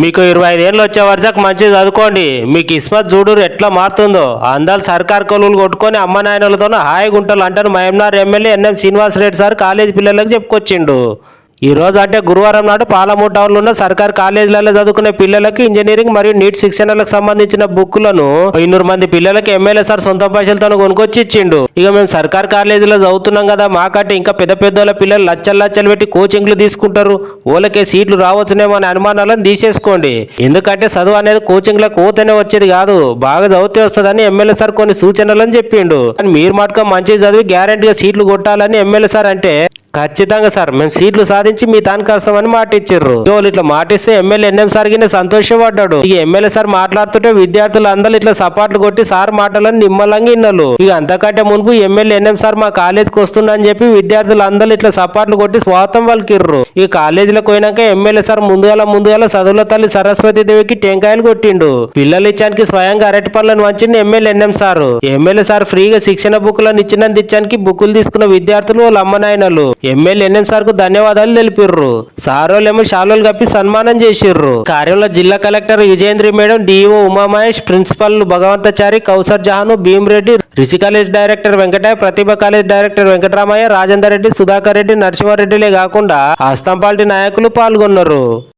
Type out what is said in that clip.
మీకు 25 ఏళ్ళు వచ్చే వరకు మంచిగా చదువుకోండి. మీ కిస్మత్ చూడు ఎట్లా మారుతుందో. అందరు సర్కార్ కొలువులు కొట్టుకొని అమ్మ నాయనలతో హాయిగా ఉంటారు అంటారు Mahabubnagar MLA NM Srinivas Reddy sir college పిల్లలకు చెప్పుకొచ్చిండు. ఈ రోజు అంటే గురువారం నాడు పాలమూరు టౌన్లో ఉన్న సర్కార్ కాలేజీలలో చదువుకునే పిల్లలకి ఇంజనీరింగ్ మరియు నీట్ శిక్షణలకు సంబంధించిన బుక్కులను 200 మంది పిల్లలకి ఎమ్మెల్యే సార్ సొంత పైసలతో కొనుక్కొచ్చి ఇచ్చిండు. ఇక మేము సర్కార్ కాలేజీలో చదువుతున్నాం కదా, మాకంటే ఇంకా పెద్ద పెద్దోళ్ళ పిల్లలు లచ్చలు లచ్చలు పెట్టి కోచింగ్లు తీసుకుంటారు. ఓళ్ళకే సీట్లు రావచ్చునేమో అనే అనుమానాలను తీసేసుకోండి. ఎందుకంటే చదువు అనేది కోచింగ్లకు పోతేనే వచ్చేది కాదు, బాగా చదివితే వస్తుందని ఎమ్మెల్యే సార్ కొన్ని సూచనలను చెప్పిండు. కానీ మీరు మాత్రం మంచిగా చదివి గ్యారెంటీగా సీట్లు కొట్టాలని ఎమ్మెల్యే సార్ అంటే ఖచ్చితంగా సార్ మేము సీట్లు సాధించి మీ తానికి వస్తామని మాట ఇచ్చారు. ఇట్లా మాటిస్తే ఎమ్మెల్యే ఎన్ఎం సార్ కింద సంతోషపడ్డాడు. ఇక ఎమ్మెల్యే సార్ మాట్లాడుతుంటే విద్యార్థులు అందరూ ఇట్లా సపాట్లు కొట్టి సార్ మాటలను నిమ్మలంగా విన్నారు. ఇక అంతకంటే మునుపు ఎమ్మెల్యే ఎన్ఎం సార్ మా కాలేజీకి వస్తుందని చెప్పి విద్యార్థులు అందరూ ఇట్లా సపాట్లు కొట్టి స్వాగతం పలికిర్రు. ఈ కాలేజీలకు పోయినాక ఎమ్మెల్యే సార్ ముందుగాల చదువుల తల్లి సరస్వతి దేవికి టెంకాయలు కొట్టిండు. పిల్లలు ఇచ్చానికి స్వయంగా అరటి పనులను వంచింది MLA NM sir. MLA sir ఫ్రీగా శిక్షణ బుక్లను ఇచ్చినందుకు ఇచ్చానికి బుక్కులు తీసుకున్న విద్యార్థులు వాళ్ళ అమ్మ నాయనలు ఎమ్మెల్యే ఎన్ఎం సార్ కు ధన్యవాదాలు తెలిపిర్రు. సారోలేమో షాలోలు కప్పి సన్మానం చేసిర్రు. కార్యంలో జిల్లా collector Vijayendri madam, DO Umamahesh, principal Bhagavanthachari, Kousar Jahan, Bheemreddy, Rishi college director Venkataiah, Pratibha college director Venkataramaiah, Rajender Reddy, Sudhakar Reddy, నరసింహారెడ్డిలే కాకుండా ఆస్తంపాల్టీ నాయకులు పాల్గొన్నారు.